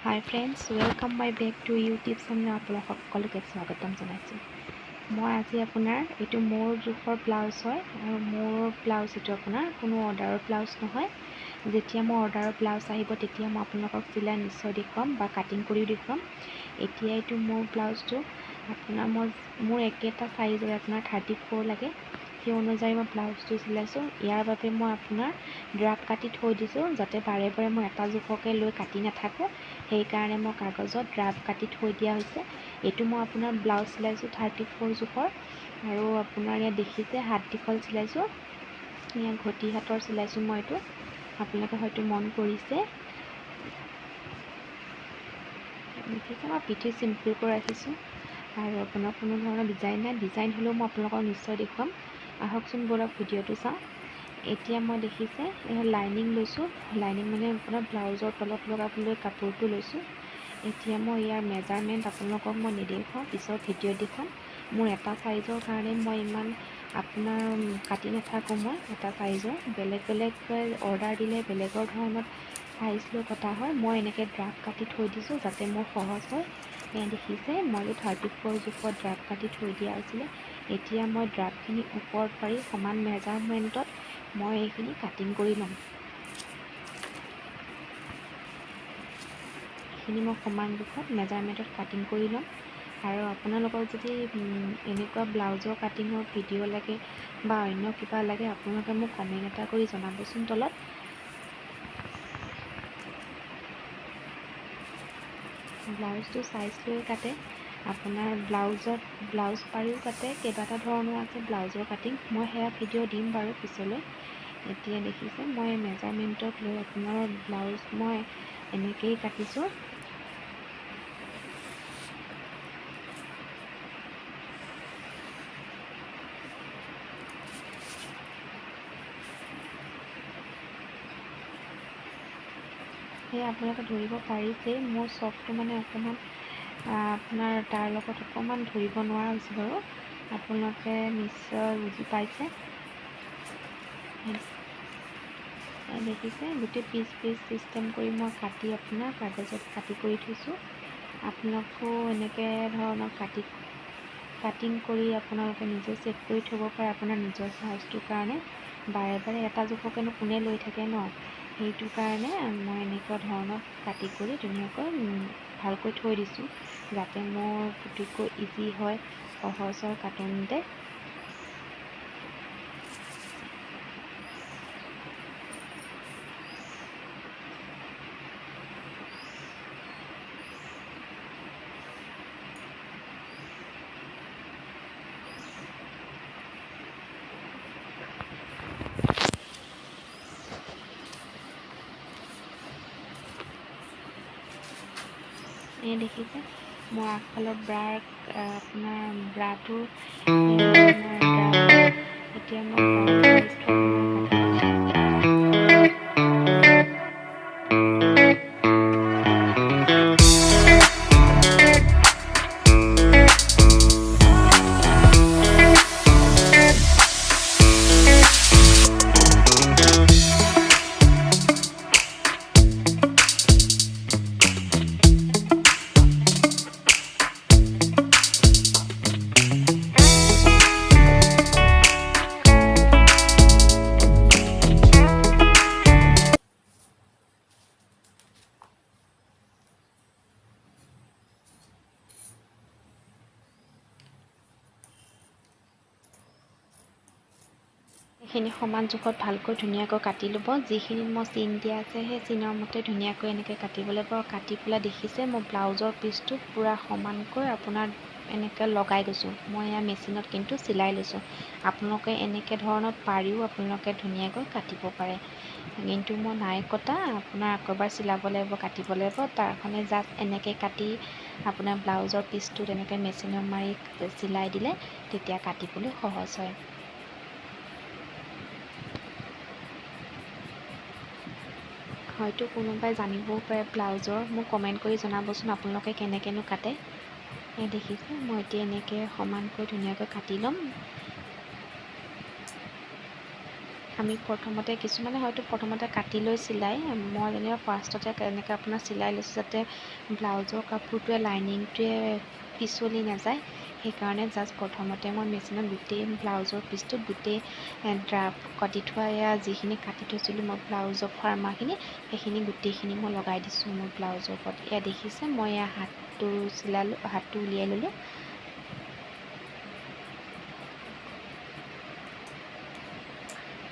Hi friends, welcome my back to YouTube channel আপোনালোক সকলোকে স্বাগতম জনাইছোঁ। মই আজি আপোনাৰ এইটো মোৰ জোখৰ ব্লাউজ হয় আৰু মোৰ ব্লাউজ এইটো আপোনাৰ কোনো অৰ্ডাৰৰ ব্লাউজ নহয়। যেতিয়া মোৰ অৰ্ডাৰৰ ব্লাউজ আহিব তেতিয়া মই আপোনালোকক চিলাই নিশ্চয় দেখুৱাম বা কাটিং কৰিও দেখুৱাম। এতিয়া এইটো মোৰ ব্লাউজটো আপোনাৰ মোৰ একেটা সাইজৰ আপোনাৰ 34 লাগে। সেই অনুযায়ী মই ব্লাউজটো চিলাইছোঁ। ইয়াৰ বাবে মই আপোনাৰ ড্ৰাফ কাটি থৈ দিছোঁ যাতে বাৰে বাৰে মই এটা জোখকে লৈ কাটি নাথাকোঁ। সেইকাৰণে মই কাগজত ড্ৰাফ কাটি থৈ দিয়া হৈছে। এইটো মই আপোনাৰ ব্লাউজ চিলাইছোঁ 34 জোখৰ আৰু আপোনাৰ ইয়াত দেখিছে হাত দীঘল চিলাইছোঁ। ইয়াত ঘটি হাতৰ চিলাইছোঁ মই এইটো। আপোনালোকে হয়তো মন কৰিছে। দেখিছে মই পিঠি চিম্পুলকৈ ৰাখিছোঁ আৰু আপোনাৰ কোনো ধৰণৰ ডিজাইন নাই। ডিজাইন হ'লেও মই আপোনালোকক নিশ্চয় দেখুৱাম। আহকচোন ব'লক ভিডিঅ'টো চাওঁ। এতিয়া মই দেখিছে লাইনিং লৈছোঁ। লাইনিং মানে আপোনাৰ ব্লাউজৰ তলত লগাবলৈ কাপোৰটো লৈছোঁ। এতিয়া মই ইয়াৰ মেজাৰমেণ্ট আপোনালোকক মই নেদেখুৱাওঁ, পিছত ভিডিঅ' দেখুৱাম। মোৰ এটা চাইজৰ কাৰণে মই ইমান আপোনাৰ কাটি নাথাকোঁ। মই এটা চাইজৰ বেলেগকৈ অৰ্ডাৰ দিলে বেলেগৰ ধৰণত চাইজ লৈ কটা হয়। মই এনেকৈ ড্ৰাফ কাটি থৈ দিছোঁ যাতে মোৰ সহজ হয়। দেখিছে মই 34 জোখত ড্ৰাফ কাটি থৈ দিয়া আছিলে। এতিয়া মই ড্ৰাফখিনি ওপৰত পাৰি সমান মেজাৰমেণ্টত মই এইখিনি কাটিং কৰি ল'ম। এইখিনি মই সমান জোখত মেজাৰমেণ্টত কাটিং কৰি ল'ম। আৰু আপোনালোকক যদি এনেকুৱা ব্লাউজৰ কাটিঙৰ ভিডিঅ' লাগে বা অন্য কিবা লাগে আপোনালোকে মোক কমেণ্ট এটা কৰি জনাবচোন তলত। ব্লাউজটো চাইজ লৈ কাটে। আপোনাৰ ব্লাউজ পাৰিও কাটে, কেইবাটা ধৰণৰ আছে ব্লাউজৰ কাটিং। মই সেয়া ভিডিঅ' দিম বাৰু পিছলৈ। এতিয়া দেখিছে মই মেজাৰমেণ্টত লৈ আপোনাৰ ব্লাউজ মই এনেকৈয়ে কাটিছোঁ। সেয়া আপোনালোকে ধৰিব পাৰিছে মোৰ চকটো মানে অকণমান আপোনাৰ তাৰ লগত অকণমান ধৰিব নোৱাৰা হৈছে বাৰু। আপোনালোকে নিশ্চয় বুজি পাইছে। দেখিছে গোটেই পিচ চিষ্টেম কৰি মই কাটি আপোনাৰ কাগজত কাটি কৰি থৈছোঁ। আপোনালোকেও এনেকৈ ধৰণৰ কাটিং কৰি আপোনালোকে নিজে চেট কৰি থ'ব পাৰে আপোনাৰ নিজৰ চাইজটোৰ কাৰণে। বাৰে বাৰে এটা জোখকেনো কোনে লৈ থাকে ন। সেইটো কাৰণে মই এনেকুৱা ধৰণত কাটি কৰি ধুনীয়াকৈ ভালকৈ থৈ দিছোঁ যাতে মোৰ পুটুককৈ ইজি হয়, সহজ হয় কাটোতে। এই দেখিছে মোৰ আগফালৰ আপোনাৰ ব্ৰাটো এতিয়া মই এইখিনি সমান জোখত ভালকৈ ধুনীয়াকৈ কাটি ল'ব। যিখিনিত মই চিন দিয়া আছে সেই চিনৰ মতে ধুনীয়াকৈ এনেকৈ কাটিব লাগিব। কাটি পেলাই দেখিছে মই ব্লাউজৰ পিচটো পূৰা সমানকৈ আপোনাৰ এনেকৈ লগাই গৈছোঁ। মই এয়া মেচিনত কিন্তু চিলাই লৈছোঁ। আপোনালোকে এনেকৈ ধৰণত পাৰিও আপোনালোকে ধুনীয়াকৈ কাটিব পাৰে, কিন্তু মই নাই কটা। আপোনাৰ আকৌ এবাৰ চিলাব লাগিব, কাটিব লাগিব। তাৰখনে জাষ্ট এনেকৈ কাটি আপোনাৰ ব্লাউজৰ পিচটো তেনেকৈ মেচিনত মাৰি চিলাই দিলে তেতিয়া কাটিবলৈ সহজ হয়। হয়তো কোনোবাই জানিবও পাৰে ব্লাউজৰ, মোক কমেণ্ট কৰি জনাবচোন আপোনালোকে কেনেকৈনো কাটে। দেখিছে মই এতিয়া এনেকৈ সমানকৈ ধুনীয়াকৈ কাটি ল'ম। আমি প্ৰথমতে কিছুমানে হয়তো প্ৰথমতে কাটি লৈ চিলাই, মই যেনিবা ফাৰ্ষ্টতে এনেকৈ আপোনাৰ চিলাই লৈছোঁ যাতে ব্লাউজৰ কাপোৰটোৱে লাইনিংটোৱে পিছলি নাযায়। সেইকাৰণে জাষ্ট প্ৰথমতে মই মেচিনত গোটেই ব্লাউজৰ পিচটোত গোটেই ড্ৰাফ কাটি থোৱা যিখিনি কাটি থৈছিলোঁ মই ব্লাউজৰ ফাৰ্মাখিনি, সেইখিনি গোটেইখিনি মই লগাই দিছোঁ মোৰ ব্লাউজৰ ওপৰত। এয়া দেখিছে মই হাতটো চিলালোঁ, হাতটো উলিয়াই ল'লোঁ।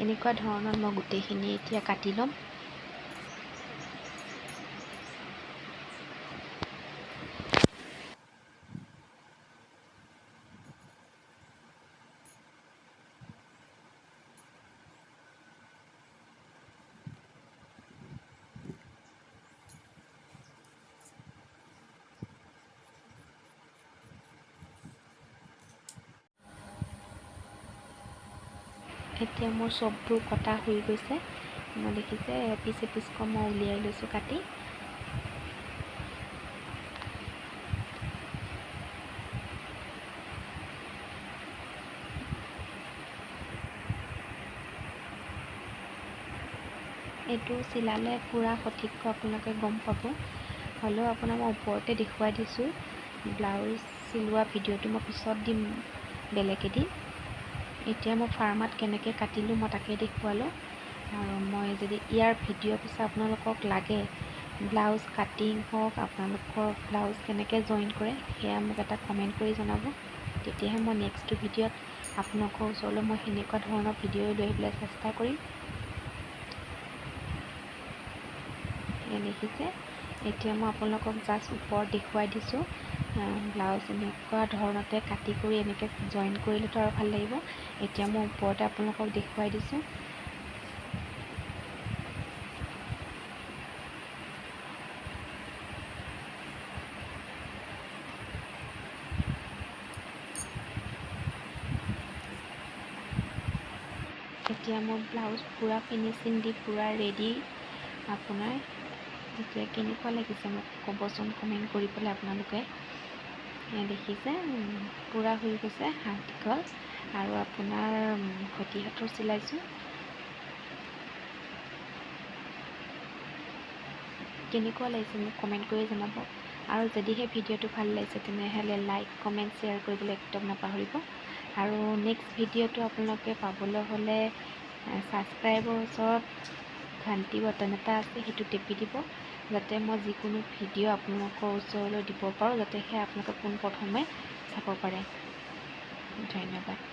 এনেকুৱা ধৰণৰ মই গোটেইখিনি এতিয়া কাটি ল'ম। এতিয়া মোৰ চববোৰ কটা হৈ গৈছে। মই দেখিছে এপিচ এপিচকৈ মই উলিয়াই লৈছোঁ কাটি। এইটো চিলালে পূৰা সঠিককৈ আপোনালোকে গম পাব। হ'লেও আপোনাক মই ওপৰতে দেখুৱাই দিছোঁ। ব্লাউজ চিলোৱা ভিডিঅ'টো মই পিছত দিম বেলেগ এদিন। এতিয়া মই ফাৰ্মাত কেনেকৈ কাটিলোঁ মই তাকে দেখুৱালোঁ। আৰু মই যদি ইয়াৰ ভিডিঅ' পিছত আপোনালোকক লাগে, ব্লাউজ কাটিং হওক, আপোনালোকৰ ব্লাউজ কেনেকৈ জইন কৰে, সেয়া মোক এটা কমেণ্ট কৰি জনাব। তেতিয়াহে মই নেক্সট ভিডিঅ'ত আপোনালোকৰ ওচৰলৈ মই সেনেকুৱা ধৰণৰ ভিডিঅ' লৈ আহিবলৈ চেষ্টা কৰিম। দেখিছে এতিয়া মই আপোনালোকক জাষ্ট ওপৰত দেখুৱাই দিছোঁ। ব্লাউজ এনেকুৱা ধৰণতে কাটি কৰি এনেকৈ জইন কৰিলেতো আৰু ভাল লাগিব। এতিয়া মই ওপৰতে আপোনালোকক দেখুৱাই দিছোঁ। এতিয়া মোৰ ব্লাউজ পূৰা ফিনিচিং দি পূৰা ৰেডি। আপোনাৰ এতিয়া কেনেকুৱা লাগিছে মোক ক'বচোন কমেণ্ট কৰি পেলাই আপোনালোকে। দেখিছে পূৰা হৈ গৈছে হাত দীঘল আৰু আপোনাৰ ঘটি হাতৰ চিলাইছোঁ। কেনেকুৱা লাগিছে মোক কমেণ্ট কৰি জনাব। আৰু যদিহে ভিডিঅ'টো ভাল লাগিছে তেনেহ'লে লাইক কমেণ্ট শ্বেয়াৰ কৰিবলৈ একদম নাপাহৰিব। আৰু নেক্সট ভিডিঅ'টো আপোনালোকে পাবলৈ হ'লে ছাবস্ক্ৰাইবৰ ওচৰত ঘণ্টি বটন এটা আছে, সেইটো টিপি দিব যাতে মই যিকোনো ভিডিঅ' আপোনালোকৰ ওচৰলৈ দিব পাৰোঁ, যাতে সেই আপোনালোকে পোনপ্ৰথমে চাব পাৰে। ধন্যবাদ।